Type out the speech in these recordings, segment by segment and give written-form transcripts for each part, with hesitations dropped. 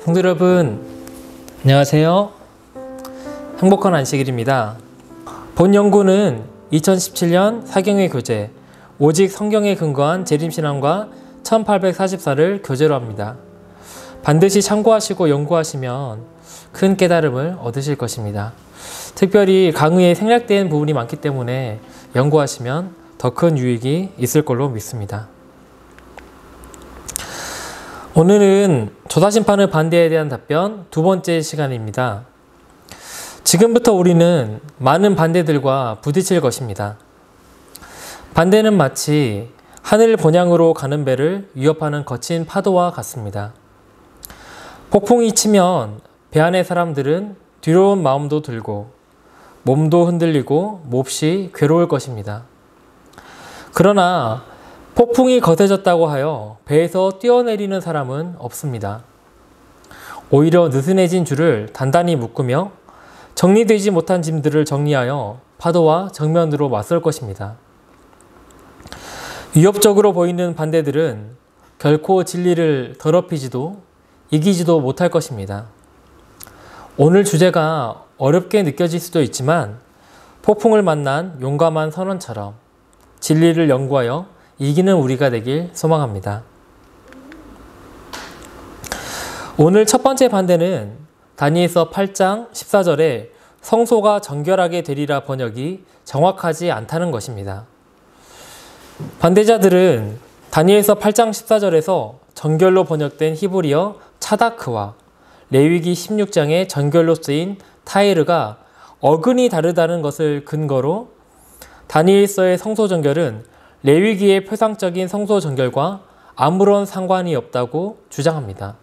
성도 여러분, 안녕하세요. 행복한 안식일입니다. 본 연구는 2017년 사경의 교재, 오직 성경에 근거한 재림신앙과 1844를 교재로 합니다. 반드시 참고하시고 연구하시면 큰 깨달음을 얻으실 것입니다. 특별히 강의에 생략된 부분이 많기 때문에 연구하시면 더 큰 유익이 있을 걸로 믿습니다. 오늘은 조사심판의 반대에 대한 답변 두 번째 시간입니다. 지금부터 우리는 많은 반대들과 부딪힐 것입니다. 반대는 마치 하늘 본향으로 가는 배를 위협하는 거친 파도와 같습니다. 폭풍이 치면 배 안의 사람들은 두려운 마음도 들고 몸도 흔들리고 몹시 괴로울 것입니다. 그러나 폭풍이 거세졌다고 하여 배에서 뛰어내리는 사람은 없습니다. 오히려 느슨해진 줄을 단단히 묶으며 정리되지 못한 짐들을 정리하여 파도와 정면으로 맞설 것입니다. 위협적으로 보이는 반대들은 결코 진리를 더럽히지도 이기지도 못할 것입니다. 오늘 주제가 어렵게 느껴질 수도 있지만 폭풍을 만난 용감한 선원처럼 진리를 연구하여 이기는 우리가 되길 소망합니다. 오늘 첫 번째 반대는 다니엘서 8장 14절에 성소가 정결하게 되리라 번역이 정확하지 않다는 것입니다. 반대자들은 다니엘서 8장 14절에서 정결로 번역된 히브리어 차다크와 레위기 16장의 정결로 쓰인 타이르가 어근이 다르다는 것을 근거로 다니엘서의 성소 정결은 레위기의 표상적인 성소 정결과 아무런 상관이 없다고 주장합니다.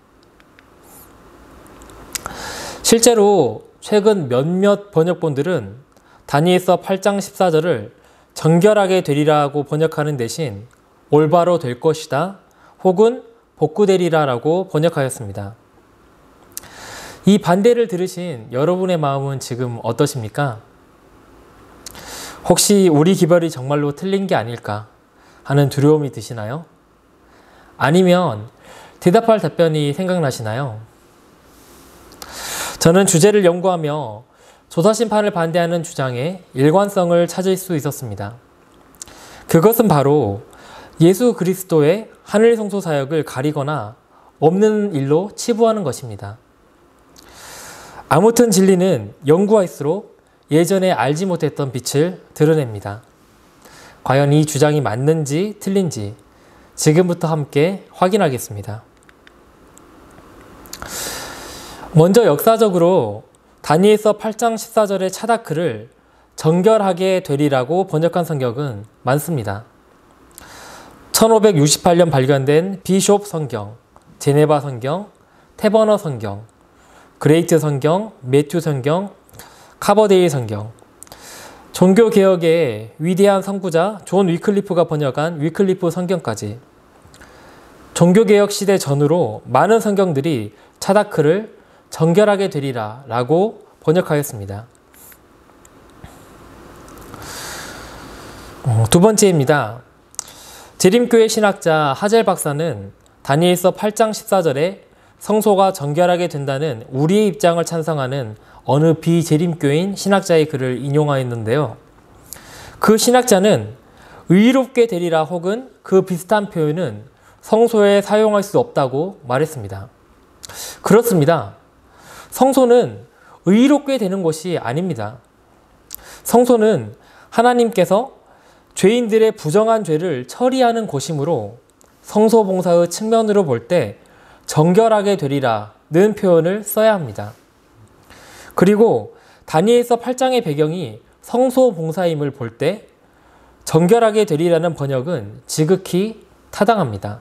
실제로 최근 몇몇 번역본들은 다니엘서 8장 14절을 정결하게 되리라고 번역하는 대신 올바로 될 것이다 혹은 복구되리라라고 번역하였습니다. 이 반대를 들으신 여러분의 마음은 지금 어떠십니까? 혹시 우리 기별이 정말로 틀린 게 아닐까 하는 두려움이 드시나요? 아니면 대답할 답변이 생각나시나요? 저는 주제를 연구하며 조사심판을 반대하는 주장에 일관성을 찾을 수 있었습니다. 그것은 바로 예수 그리스도의 하늘 성소 사역을 가리거나 없는 일로 치부하는 것입니다. 아무튼 진리는 연구할수록 예전에 알지 못했던 빛을 드러냅니다. 과연 이 주장이 맞는지 틀린지 지금부터 함께 확인하겠습니다. 먼저 역사적으로 다니엘서 8장 14절의 차다크를 정결하게 되리라고 번역한 성경은 많습니다. 1568년 발견된 비숍 성경, 제네바 성경, 테버너 성경, 그레이트 성경, 매튜 성경, 카버데일 성경, 종교개혁의 위대한 선구자 존 위클리프가 번역한 위클리프 성경까지 종교개혁 시대 전후로 많은 성경들이 차다크를 정결하게 되리라 라고 번역하였습니다. 두 번째입니다. 재림교회 신학자 하젤 박사는 다니엘서 8장 14절에 성소가 정결하게 된다는 우리의 입장을 찬성하는 어느 비재림교인 신학자의 글을 인용하였는데요. 그 신학자는 의롭게 되리라 혹은 그 비슷한 표현은 성소에 사용할 수 없다고 말했습니다. 그렇습니다. 성소는 의롭게 되는 곳이 아닙니다. 성소는 하나님께서 죄인들의 부정한 죄를 처리하는 곳이므로 성소 봉사의 측면으로 볼 때 정결하게 되리라는 표현을 써야 합니다. 그리고 다니엘서 8장의 배경이 성소 봉사임을 볼 때 정결하게 되리라는 번역은 지극히 타당합니다.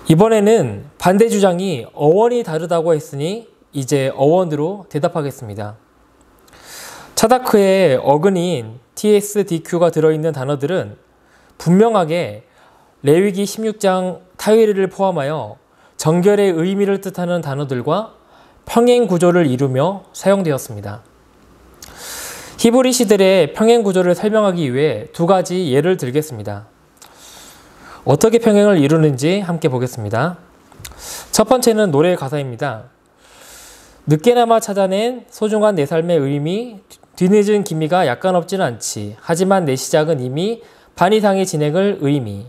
이번에는 반대 주장이 어원이 다르다고 했으니 이제 어원으로 대답하겠습니다. 차다크의 어근인 TSDQ가 들어있는 단어들은 분명하게 레위기 16장 타위르를 포함하여 정결의 의미를 뜻하는 단어들과 평행 구조를 이루며 사용되었습니다. 히브리 시들의 평행 구조를 설명하기 위해 두 가지 예를 들겠습니다. 어떻게 평행을 이루는지 함께 보겠습니다. 첫 번째는 노래의 가사입니다. 늦게나마 찾아낸 소중한 내 삶의 의미, 뒤늦은 기미가 약간 없지는 않지. 하지만 내 시작은 이미 반 이상의 진행을 의미.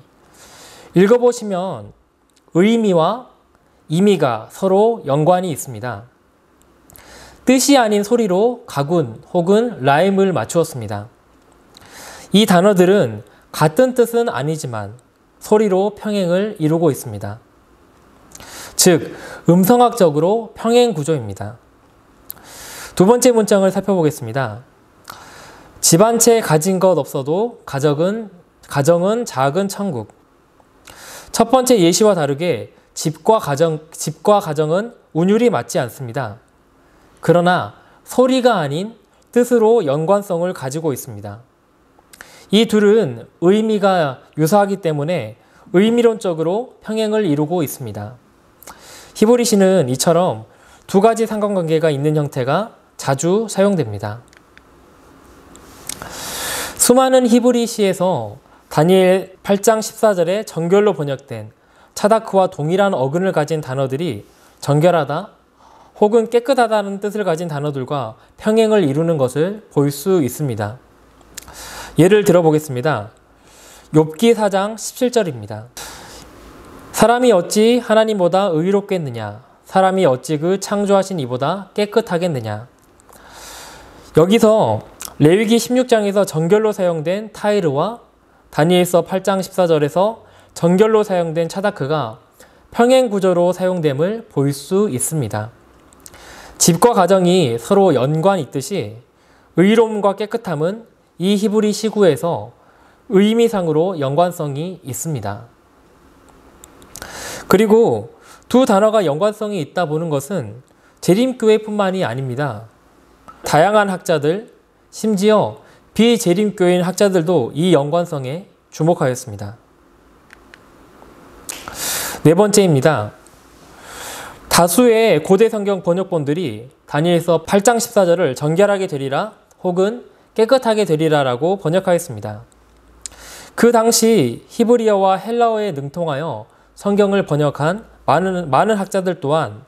읽어보시면 의미와 의미가 서로 연관이 있습니다. 뜻이 아닌 소리로 가군 혹은 라임을 맞추었습니다. 이 단어들은 같은 뜻은 아니지만 소리로 평행을 이루고 있습니다. 즉, 음성학적으로 평행 구조입니다. 두 번째 문장을 살펴보겠습니다. 집 한 채 가진 것 없어도 가정은 작은 천국. 첫 번째 예시와 다르게 집과 가정은 운율이 맞지 않습니다. 그러나 소리가 아닌 뜻으로 연관성을 가지고 있습니다. 이 둘은 의미가 유사하기 때문에 의미론적으로 평행을 이루고 있습니다. 히브리시는 이처럼 두 가지 상관관계가 있는 형태가 자주 사용됩니다. 수많은 히브리시에서 다니엘 8장 14절에 정결로 번역된 차다크와 동일한 어근을 가진 단어들이 정결하다 혹은 깨끗하다는 뜻을 가진 단어들과 평행을 이루는 것을 볼 수 있습니다. 예를 들어보겠습니다. 욥기 4장 17절입니다. 사람이 어찌 하나님보다 의롭겠느냐? 사람이 어찌 그 창조하신 이보다 깨끗하겠느냐? 여기서 레위기 16장에서 정결로 사용된 타이르와 다니엘서 8장 14절에서 정결로 사용된 차다크가 평행 구조로 사용됨을 볼 수 있습니다. 집과 가정이 서로 연관이 있듯이 의로움과 깨끗함은 이 히브리 시구에서 의미상으로 연관성이 있습니다. 그리고 두 단어가 연관성이 있다 보는 것은 재림교회뿐만이 아닙니다. 다양한 학자들, 심지어 비재림교회인 학자들도 이 연관성에 주목하였습니다. 네 번째입니다. 다수의 고대 성경 번역본들이 다니엘서 8장 14절을 정결하게 되리라 혹은 깨끗하게 되리라 라고 번역하였습니다. 그 당시 히브리어와 헬라어에 능통하여 성경을 번역한 많은 학자들 또한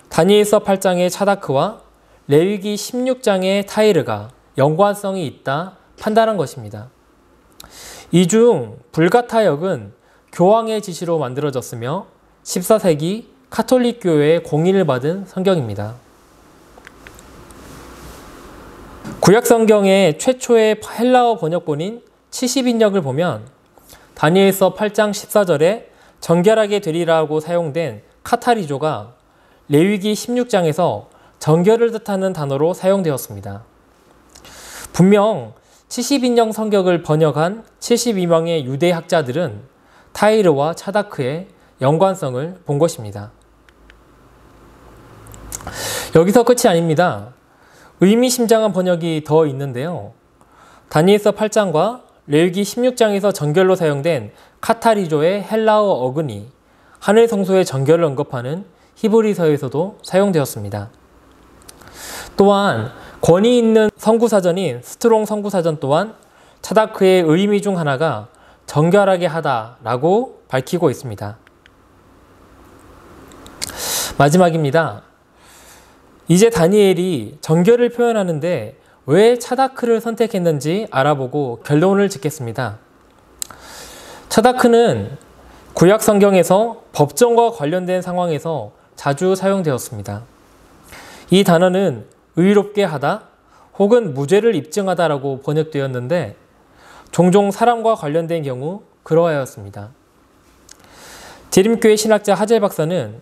다니엘서 8장의 차다크와 레위기 16장의 타이르가 연관성이 있다 판단한 것입니다. 이 중 불가타역은 교황의 지시로 만들어졌으며 14세기 카톨릭 교회의 공인을 받은 성경입니다. 구약 성경의 최초의 헬라어 번역본인 70인역을 보면 다니엘서 8장 14절에 정결하게 되리라고 사용된 카타리조가 레위기 16장에서 정결을 뜻하는 단어로 사용되었습니다. 분명 70인역 성경을 번역한 72명의 유대 학자들은 타이르와 차다크의 연관성을 본 것입니다. 여기서 끝이 아닙니다. 의미심장한 번역이 더 있는데요. 다니엘서 8장과 레위기 16장에서 정결로 사용된 카타리조의 헬라어 어근이 하늘 성소의 정결을 언급하는 히브리서에서도 사용되었습니다. 또한 권위 있는 성구사전인 스트롱 성구사전 또한 차다크의 의미 중 하나가 정결하게 하다라고 밝히고 있습니다. 마지막입니다. 이제 다니엘이 정결을 표현하는데 왜 차다크를 선택했는지 알아보고 결론을 짓겠습니다. 차다크는 구약 성경에서 법정과 관련된 상황에서 자주 사용되었습니다. 이 단어는 의롭게 하다 혹은 무죄를 입증하다라고 번역되었는데 종종 사람과 관련된 경우 그러하였습니다. 재림교회 신학자 하젤 박사는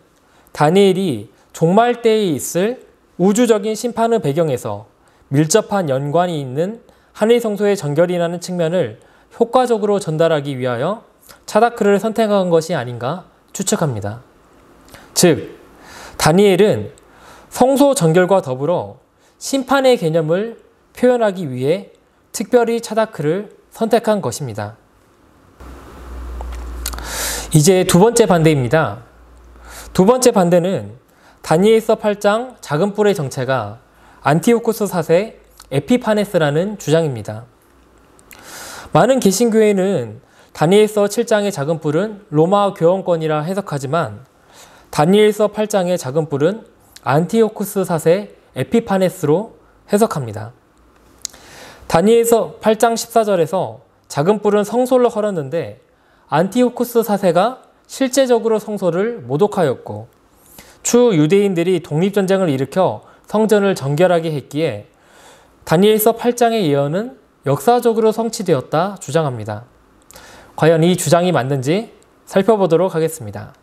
다니엘이 종말 때에 있을 우주적인 심판의 배경에서 밀접한 연관이 있는 하늘 성소의 정결이라는 측면을 효과적으로 전달하기 위하여 차다크를 선택한 것이 아닌가 추측합니다. 즉, 다니엘은 성소 정결과 더불어 심판의 개념을 표현하기 위해 특별히 차다크를 선택한 것입니다. 이제 두 번째 반대입니다. 두 번째 반대는 다니엘서 8장 작은 뿔의 정체가 안티오쿠스 4세 에피파네스라는 주장입니다. 많은 개신교회는 다니엘서 7장의 작은 뿔은 로마 교원권이라 해석하지만 다니엘서 8장의 작은 뿔은 안티오쿠스 4세 에피파네스로 해석합니다. 다니엘서 8장 14절에서 작은 뿔은 성소를 헐었는데 안티오쿠스 4세가 실제적으로 성소를 모독하였고 추후 유대인들이 독립전쟁을 일으켜 성전을 정결하게 했기에 다니엘서 8장의 예언은 역사적으로 성취되었다 주장합니다. 과연 이 주장이 맞는지 살펴보도록 하겠습니다.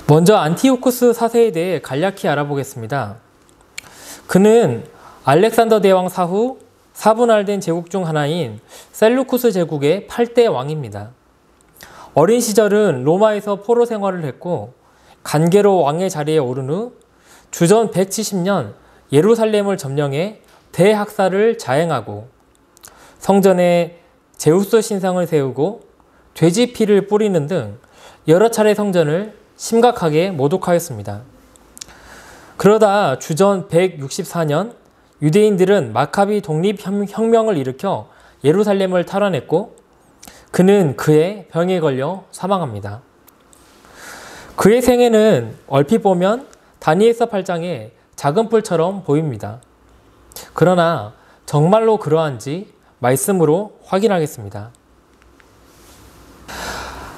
먼저 안티오쿠스 4세에 대해 간략히 알아보겠습니다. 그는 알렉산더 대왕 사후 4분할된 제국 중 하나인 셀루쿠스 제국의 8대 왕입니다. 어린 시절은 로마에서 포로 생활을 했고 간계로 왕의 자리에 오른 후 주전 170년 예루살렘을 점령해 대학살을 자행하고 성전에 제우스 신상을 세우고 돼지 피를 뿌리는 등 여러 차례 성전을 심각하게 모독하였습니다. 그러다 주전 164년 유대인들은 마카비 독립혁명을 일으켜 예루살렘을 탈환했고 그는 그의 병에 걸려 사망합니다. 그의 생애는 얼핏 보면 다니엘서 8장의 작은 뿔처럼 보입니다. 그러나 정말로 그러한지 말씀으로 확인하겠습니다.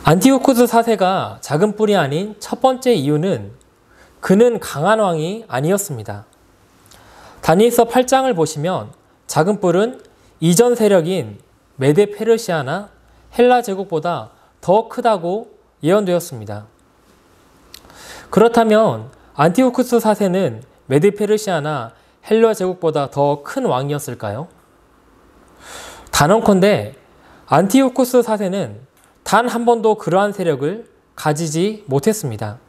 안티오쿠스 4세가 작은 뿔이 아닌 첫 번째 이유는 그는 강한 왕이 아니었습니다. 다니엘서 8장을 보시면 작은 뿔은 이전 세력인 메데 페르시아나 헬라 제국보다 더 크다고 예언되었습니다. 그렇다면 안티오쿠스 4세는 메데 페르시아나 헬라 제국보다 더 큰 왕이었을까요? 단언컨대 안티오쿠스 4세는 단 한 번도 그러한 세력을 가지지 못했습니다.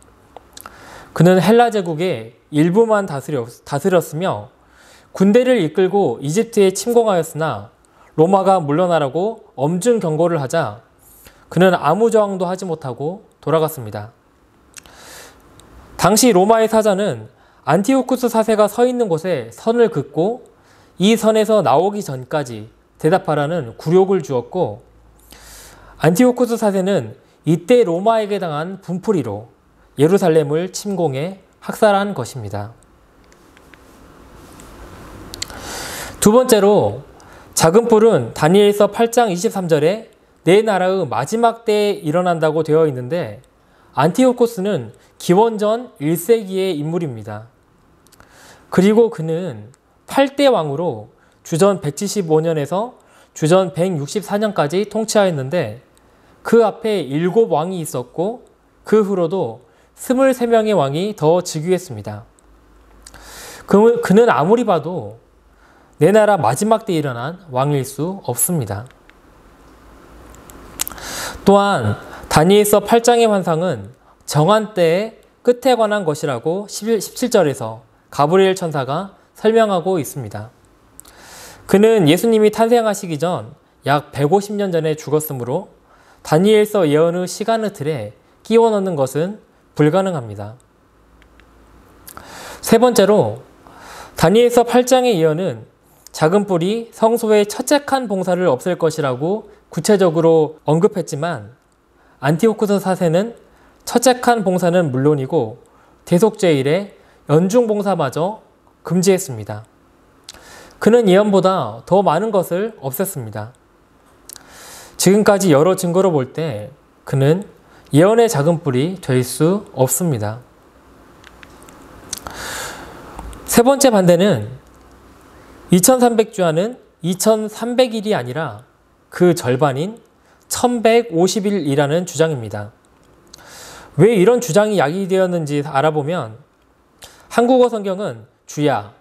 그는 헬라 제국의 일부만 다스렸으며 군대를 이끌고 이집트에 침공하였으나 로마가 물러나라고 엄중 경고를 하자 그는 아무 저항도 하지 못하고 돌아갔습니다. 당시 로마의 사자는 안티오쿠스 4세가 서 있는 곳에 선을 긋고 이 선에서 나오기 전까지 대답하라는 굴욕을 주었고 안티오쿠스 4세는 이때 로마에게 당한 분풀이로 예루살렘을 침공해 학살한 것입니다. 두 번째로 작은 뿔은 다니엘서 8장 23절에 내 나라의 마지막 때에 일어난다고 되어 있는데 안티오쿠스는 기원전 1세기의 인물입니다. 그리고 그는 8대 왕으로 주전 175년에서 주전 164년까지 통치하였는데 그 앞에 7왕이 있었고 그 후로도 23명의 왕이 더 즉위했습니다. 그는 아무리 봐도 내 나라 마지막 때 일어난 왕일 수 없습니다. 또한 다니엘서 8장의 환상은 정한 때의 끝에 관한 것이라고 17절에서 가브리엘 천사가 설명하고 있습니다. 그는 예수님이 탄생하시기 전 약 150년 전에 죽었으므로 다니엘서 예언의 시간의 틀에 끼워 넣는 것은 불가능합니다. 세 번째로 다니엘서 8장의 예언은 작은 뿔이 성소의 첫째 칸 봉사를 없앨 것이라고 구체적으로 언급했지만 안티오쿠스 4세는 첫째 칸 봉사는 물론이고 대속죄일에 연중 봉사마저 금지했습니다. 그는 예언보다 더 많은 것을 없앴습니다. 지금까지 여러 증거로 볼 때 그는 예언의 작은 뿔이 될 수 없습니다. 세 번째 반대는 2300주야는 2300일이 아니라 그 절반인 1150일이라는 주장입니다. 왜 이런 주장이 야기되었는지 알아보면 한국어 성경은 주야,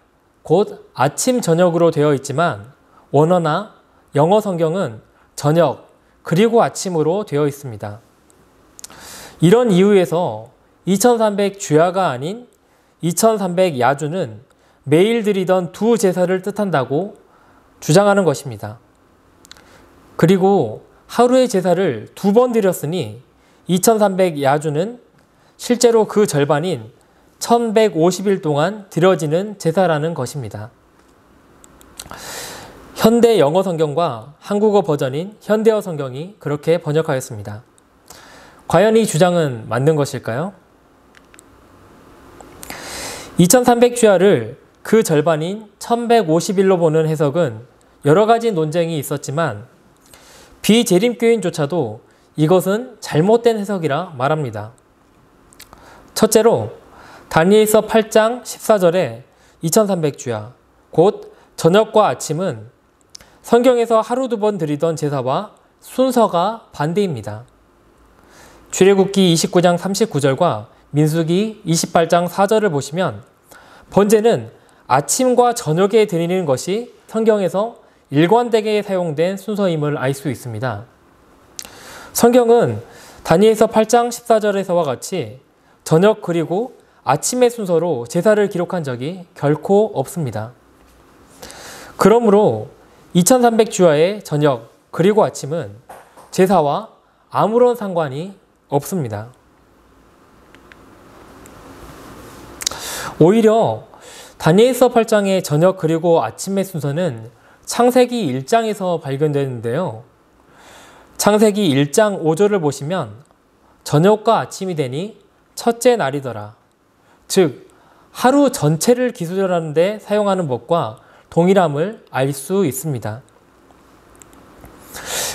곧 아침, 저녁으로 되어 있지만 원어나 영어 성경은 저녁, 그리고 아침으로 되어 있습니다. 이런 이유에서 2300 주야가 아닌 2300 야주는 매일 드리던 두 제사를 뜻한다고 주장하는 것입니다. 그리고 하루의 제사를 2번 드렸으니 2300 야주는 실제로 그 절반인 1150일 동안 드려지는 제사라는 것입니다. 현대 영어 성경과 한국어 버전인 현대어 성경이 그렇게 번역하였습니다. 과연 이 주장은 맞는 것일까요? 2300주야를 그 절반인 1150일로 보는 해석은 여러 가지 논쟁이 있었지만 비재림교인조차도 이것은 잘못된 해석이라 말합니다. 첫째로 다니엘서 8장 14절에 2300주야, 곧 저녁과 아침은 성경에서 하루 2번 드리던 제사와 순서가 반대입니다. 출애굽기 29장 39절과 민수기 28장 4절을 보시면 번제는 아침과 저녁에 드리는 것이 성경에서 일관되게 사용된 순서임을 알 수 있습니다. 성경은 다니엘서 8장 14절에서와 같이 저녁 그리고 아침의 순서로 제사를 기록한 적이 결코 없습니다. 그러므로 2300주야의 저녁 그리고 아침은 제사와 아무런 상관이 없습니다. 오히려 다니엘서 8장의 저녁 그리고 아침의 순서는 창세기 1장에서 발견되는데요. 창세기 1장 5절을 보시면 저녁과 아침이 되니 첫째 날이더라. 즉 하루 전체를 기술하는 데 사용하는 법과 동일함을 알 수 있습니다.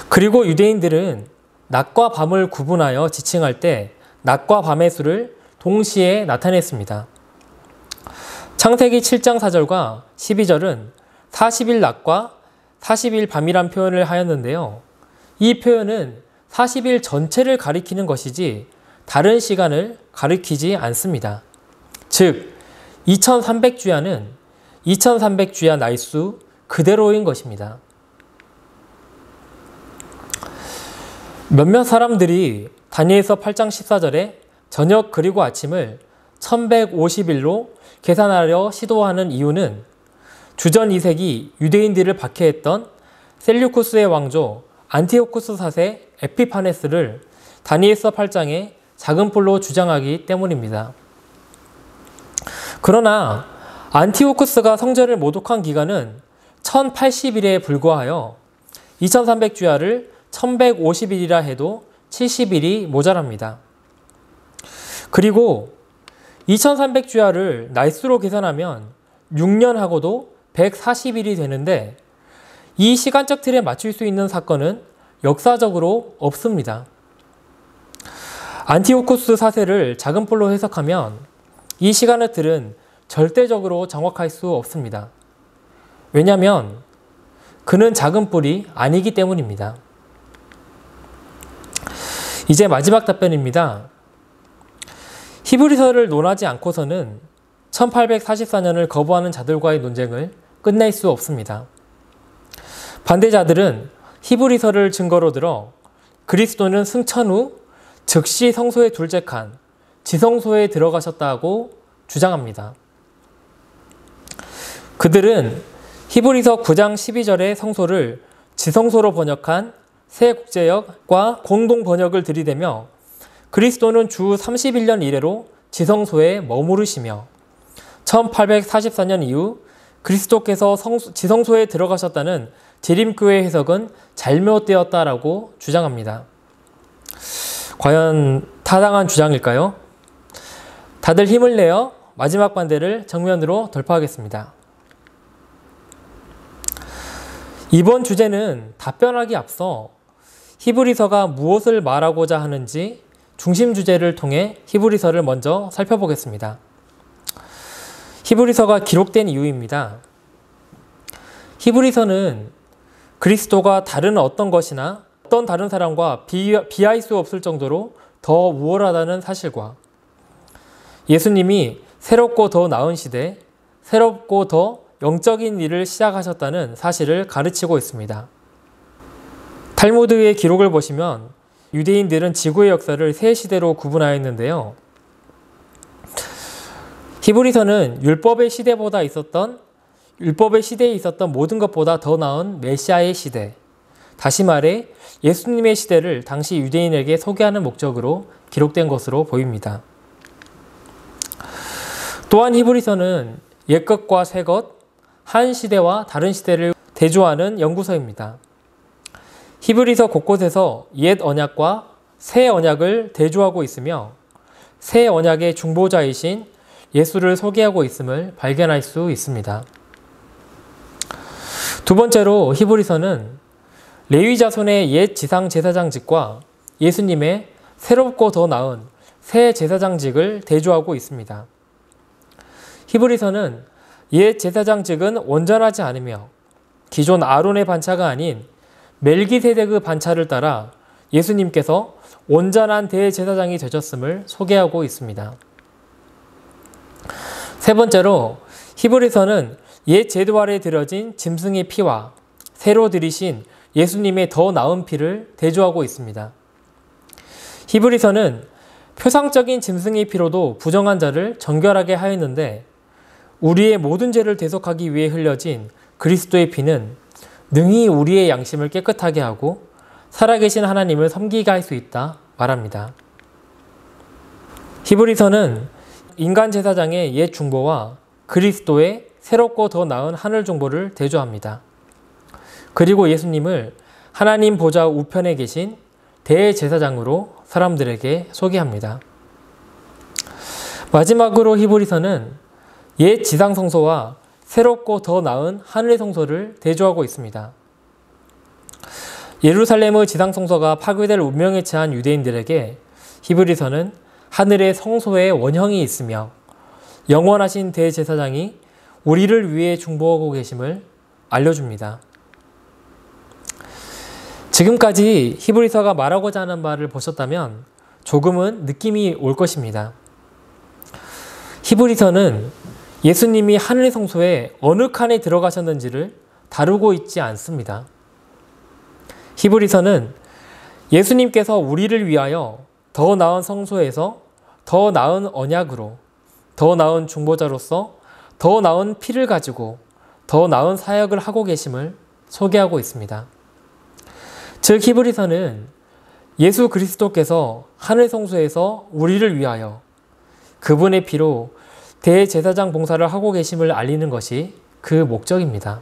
그리고 유대인들은 낮과 밤을 구분하여 지칭할 때 낮과 밤의 수를 동시에 나타냈습니다. 창세기 7장 4절과 12절은 40일 낮과 40일 밤이란 표현을 하였는데요. 이 표현은 40일 전체를 가리키는 것이지 다른 시간을 가리키지 않습니다. 즉 2300주야는 2300주야 날수 그대로인 것입니다. 몇몇 사람들이 다니엘서 8장 14절에 저녁 그리고 아침을 1150일로 계산하려 시도하는 이유는 주전 2세기 유대인들을 박해했던 셀류쿠스의 왕조 안티오쿠스 4세 에피파네스를 다니엘서 8장에 작은 뿔로 주장하기 때문입니다. 그러나 안티오쿠스가 성전을 모독한 기간은 1080일에 불과하여 2300주야를 1150일이라 해도 70일이 모자랍니다. 그리고 2300주야를 날수로 계산하면 6년하고도 140일이 되는데 이 시간적 틀에 맞출 수 있는 사건은 역사적으로 없습니다. 안티오쿠스 4세를 작은 뿔로 해석하면 이 시간의 틀은 절대적으로 정확할 수 없습니다. 왜냐하면 그는 작은 뿔이 아니기 때문입니다. 이제 마지막 답변입니다. 히브리서를 논하지 않고서는 1844년을 거부하는 자들과의 논쟁을 끝낼 수 없습니다. 반대자들은 히브리서를 증거로 들어 그리스도는 승천 후 즉시 성소의 둘째 칸, 지성소에 들어가셨다고 주장합니다. 그들은 히브리서 9장 12절의 성소를 지성소로 번역한 새국제역과 공동 번역을 들이대며 그리스도는 주 31년 이래로 지성소에 머무르시며 1844년 이후 그리스도께서 지성소에 들어가셨다는 재림교회 해석은 잘못되었다라고 주장합니다. 과연 타당한 주장일까요? 다들 힘을 내어 마지막 반대를 정면으로 돌파하겠습니다. 이번 주제는 답변하기 앞서 히브리서가 무엇을 말하고자 하는지 중심 주제를 통해 히브리서를 먼저 살펴보겠습니다. 히브리서가 기록된 이유입니다. 히브리서는 그리스도가 다른 어떤 것이나 어떤 다른 사람과 비할 수 없을 정도로 더 우월하다는 사실과 예수님이 새롭고 더 나은 시대, 새롭고 더 영적인 일을 시작하셨다는 사실을 가르치고 있습니다. 탈무드의 기록을 보시면 유대인들은 지구의 역사를 세 시대로 구분하였는데요. 히브리서는 율법의 시대에 있었던 모든 것보다 더 나은 메시아의 시대, 다시 말해 예수님의 시대를 당시 유대인에게 소개하는 목적으로 기록된 것으로 보입니다. 또한 히브리서는 옛것과 새것, 한 시대와 다른 시대를 대조하는 연구서입니다. 히브리서 곳곳에서 옛 언약과 새 언약을 대조하고 있으며 새 언약의 중보자이신 예수를 소개하고 있음을 발견할 수 있습니다. 두 번째로 히브리서는 레위 자손의 옛 지상 제사장직과 예수님의 새롭고 더 나은 새 제사장직을 대조하고 있습니다. 히브리서는 옛 제사장직은 온전하지 않으며 기존 아론의 반차가 아닌 멜기세덱의 반차를 따라 예수님께서 온전한 대제사장이 되셨음을 소개하고 있습니다. 세 번째로 히브리서는 옛 제도 아래 들여진 짐승의 피와 새로 들이신 예수님의 더 나은 피를 대조하고 있습니다. 히브리서는 표상적인 짐승의 피로도 부정한 자를 정결하게 하였는데 우리의 모든 죄를 대속하기 위해 흘려진 그리스도의 피는 능히 우리의 양심을 깨끗하게 하고 살아계신 하나님을 섬기게 할 수 있다 말합니다. 히브리서는 인간 제사장의 옛 중보와 그리스도의 새롭고 더 나은 하늘 중보를 대조합니다. 그리고 예수님을 하나님 보좌 우편에 계신 대제사장으로 사람들에게 소개합니다. 마지막으로 히브리서는 옛 지상 성소와 새롭고 더 나은 하늘의 성소를 대조하고 있습니다. 예루살렘의 지상 성소가 파괴될 운명에 처한 유대인들에게 히브리서는 하늘의 성소의 원형이 있으며 영원하신 대제사장이 우리를 위해 중보하고 계심을 알려줍니다. 지금까지 히브리서가 말하고자 하는 바를 보셨다면 조금은 느낌이 올 것입니다. 히브리서는 예수님이 하늘 성소에 어느 칸에 들어가셨는지를 다루고 있지 않습니다. 히브리서는 예수님께서 우리를 위하여 더 나은 성소에서 더 나은 언약으로, 더 나은 중보자로서 더 나은 피를 가지고 더 나은 사역을 하고 계심을 소개하고 있습니다. 즉 히브리서는 예수 그리스도께서 하늘 성소에서 우리를 위하여 그분의 피로 대제사장 봉사를 하고 계심을 알리는 것이 그 목적입니다.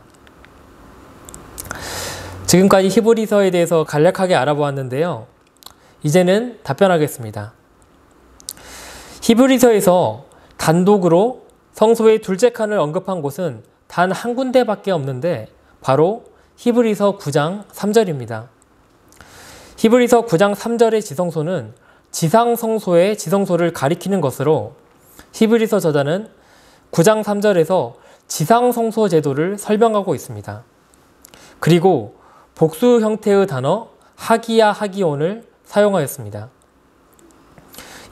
지금까지 히브리서에 대해서 간략하게 알아보았는데요. 이제는 답변하겠습니다. 히브리서에서 단독으로 성소의 둘째 칸을 언급한 곳은 단 한 군데밖에 없는데 바로 히브리서 9장 3절입니다. 히브리서 9장 3절의 지성소는 지상성소의 지성소를 가리키는 것으로 히브리서 저자는 9장 3절에서 지상성소 제도를 설명하고 있습니다. 그리고 복수 형태의 단어 하기야 하기온을 사용하였습니다.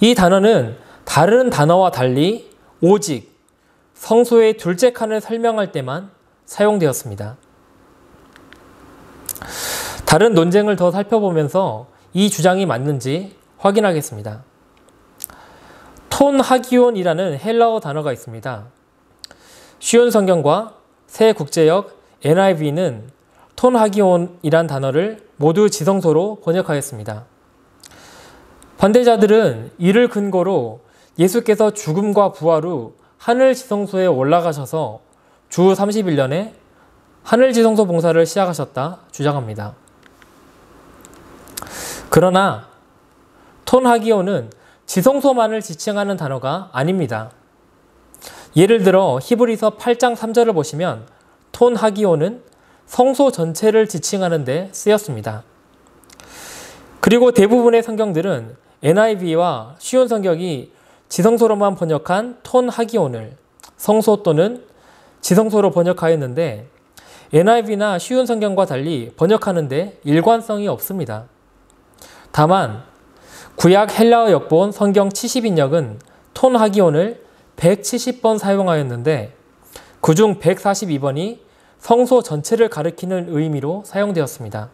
이 단어는 다른 단어와 달리 오직 성소의 둘째 칸을 설명할 때만 사용되었습니다. 다른 논쟁을 더 살펴보면서 이 주장이 맞는지 확인하겠습니다. 톤 하기온이라는 헬라어 단어가 있습니다. 쉬운 성경과 새 국제역 NIV는 톤 하기온이란 단어를 모두 지성소로 번역하였습니다. 반대자들은 이를 근거로 예수께서 죽음과 부활 후 하늘 지성소에 올라가셔서 주 30일년에 하늘 지성소 봉사를 시작하셨다 주장합니다. 그러나 톤 하기온은 지성소만을 지칭하는 단어가 아닙니다. 예를 들어 히브리서 8장 3절을 보시면 톤 하기온은 성소 전체를 지칭하는 데 쓰였습니다. 그리고 대부분의 성경들은 NIV와 쉬운 성경이 지성소로만 번역한 톤 하기온을 성소 또는 지성소로 번역하였는데 NIV나 쉬운 성경과 달리 번역하는 데 일관성이 없습니다. 다만 구약 헬라어 역본 성경 70인역은 톤 하기온을 170번 사용하였는데 그중 142번이 성소 전체를 가리키는 의미로 사용되었습니다.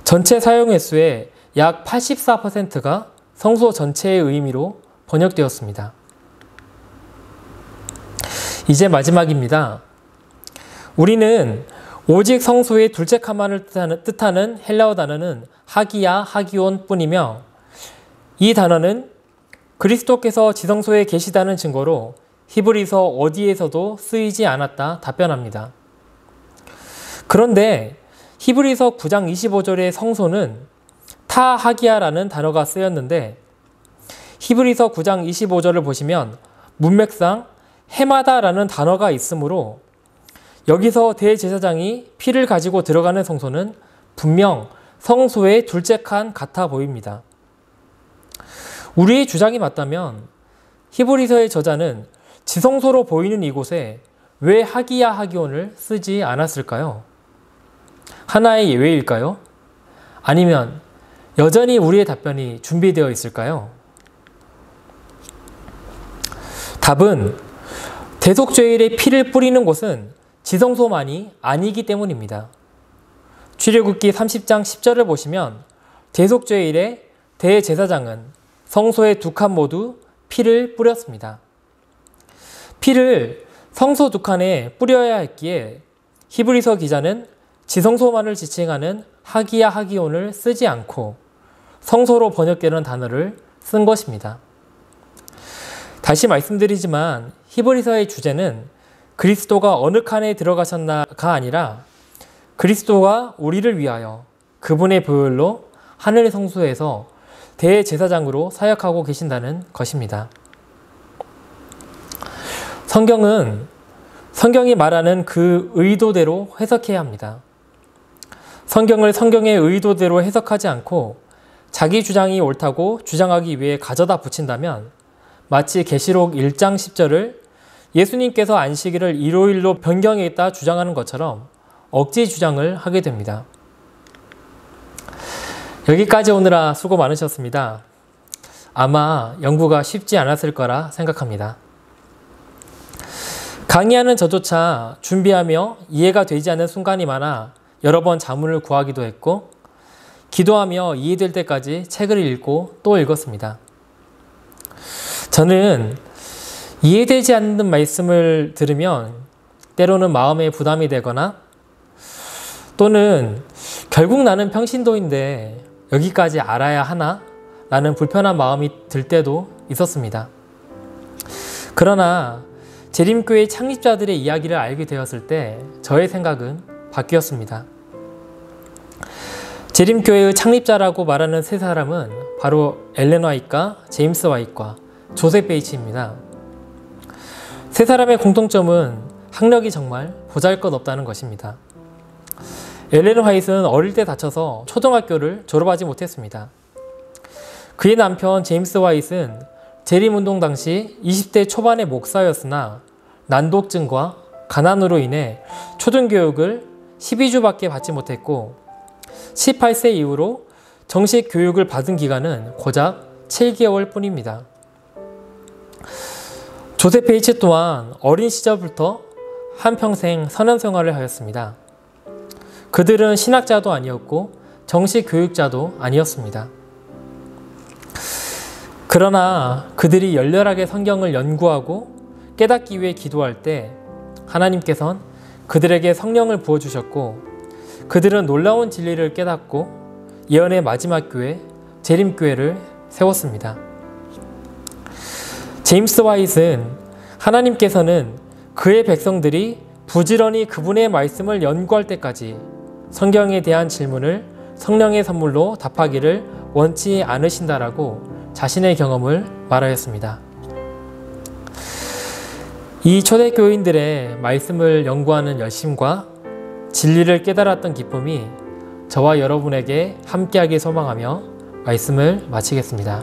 전체 사용 횟수의 약 84%가 성소 전체의 의미로 번역되었습니다. 이제 마지막입니다. 우리는 오직 성소의 둘째 칸만을 뜻하는 헬라어 단어는 하기야 하기온 뿐이며 이 단어는 그리스도께서 지성소에 계시다는 증거로 히브리서 어디에서도 쓰이지 않았다 답변합니다. 그런데 히브리서 9장 25절의 성소는 타하기야라는 단어가 쓰였는데 히브리서 9장 25절을 보시면 문맥상 해마다라는 단어가 있으므로 여기서 대제사장이 피를 가지고 들어가는 성소는 분명 성소의 둘째 칸 같아 보입니다. 우리의 주장이 맞다면 히브리서의 저자는 지성소로 보이는 이곳에 왜 하기야 하기온을 쓰지 않았을까요? 하나의 예외일까요? 아니면 여전히 우리의 답변이 준비되어 있을까요? 답은 대속죄일에 피를 뿌리는 곳은 지성소만이 아니기 때문입니다. 출애굽기 30장 10절을 보시면 대속죄일에 대제사장은 성소의 두 칸 모두 피를 뿌렸습니다. 피를 성소 두 칸에 뿌려야 했기에 히브리서 기자는 지성소만을 지칭하는 하기야 하기온을 쓰지 않고 성소로 번역되는 단어를 쓴 것입니다. 다시 말씀드리지만 히브리서의 주제는 그리스도가 어느 칸에 들어가셨나가 아니라 그리스도가 우리를 위하여 그분의 보혈로 하늘 성소에서 대제사장으로 사역하고 계신다는 것입니다. 성경이 말하는 그 의도대로 해석해야 합니다. 성경을 성경의 의도대로 해석하지 않고 자기 주장이 옳다고 주장하기 위해 가져다 붙인다면 마치 계시록 1장 10절을 예수님께서 안식일을 일요일로 변경했다 주장하는 것처럼 억지 주장을 하게 됩니다. 여기까지 오느라 수고 많으셨습니다. 아마 연구가 쉽지 않았을 거라 생각합니다. 강의하는 저조차 준비하며 이해가 되지 않는 순간이 많아 여러 번 자문을 구하기도 했고 기도하며 이해될 때까지 책을 읽고 또 읽었습니다. 저는 이해되지 않는 말씀을 들으면 때로는 마음에 부담이 되거나 또는 결국 나는 평신도인데 여기까지 알아야 하나? 라는 불편한 마음이 들 때도 있었습니다. 그러나 재림교회 창립자들의 이야기를 알게 되었을 때 저의 생각은 바뀌었습니다. 재림교회의 창립자라고 말하는 세 사람은 바로 엘렌 화이트과 제임스 화이트와 조셉 베이츠입니다. 세 사람의 공통점은 학력이 정말 보잘것없다는 것입니다. 엘렌 화이트는 어릴 때 다쳐서 초등학교를 졸업하지 못했습니다. 그의 남편 제임스 화이트는 재림운동 당시 20대 초반의 목사였으나 난독증과 가난으로 인해 초등교육을 12주밖에 받지 못했고 18세 이후로 정식 교육을 받은 기간은 고작 7개월 뿐입니다. 조셉 베이츠 또한 어린 시절부터 한평생 선한 생활을 하였습니다. 그들은 신학자도 아니었고 정식 교육자도 아니었습니다. 그러나 그들이 열렬하게 성경을 연구하고 깨닫기 위해 기도할 때 하나님께서는 그들에게 성령을 부어주셨고 그들은 놀라운 진리를 깨닫고 예언의 마지막 교회, 재림교회를 세웠습니다. 제임스 화이트는 하나님께서는 그의 백성들이 부지런히 그분의 말씀을 연구할 때까지 성경에 대한 질문을 성령의 선물로 답하기를 원치 않으신다라고 자신의 경험을 말하였습니다. 이 초대교인들의 말씀을 연구하는 열심과 진리를 깨달았던 기쁨이 저와 여러분에게 함께하길 소망하며 말씀을 마치겠습니다.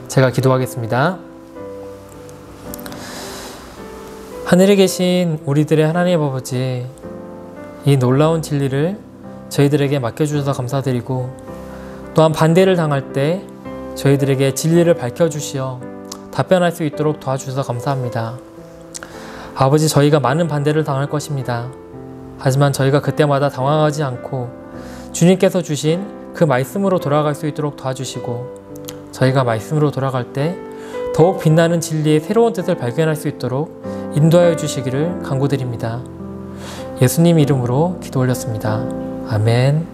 제가 기도하겠습니다. 하늘에 계신 우리들의 하나님 아버지, 이 놀라운 진리를 저희들에게 맡겨주셔서 감사드리고 또한 반대를 당할 때 저희들에게 진리를 밝혀주시어 답변할 수 있도록 도와주셔서 감사합니다. 아버지, 저희가 많은 반대를 당할 것입니다. 하지만 저희가 그때마다 당황하지 않고 주님께서 주신 그 말씀으로 돌아갈 수 있도록 도와주시고 저희가 말씀으로 돌아갈 때 더욱 빛나는 진리의 새로운 뜻을 발견할 수 있도록 인도하여 주시기를 간구드립니다. 예수님 이름으로 기도 올렸습니다. 아멘.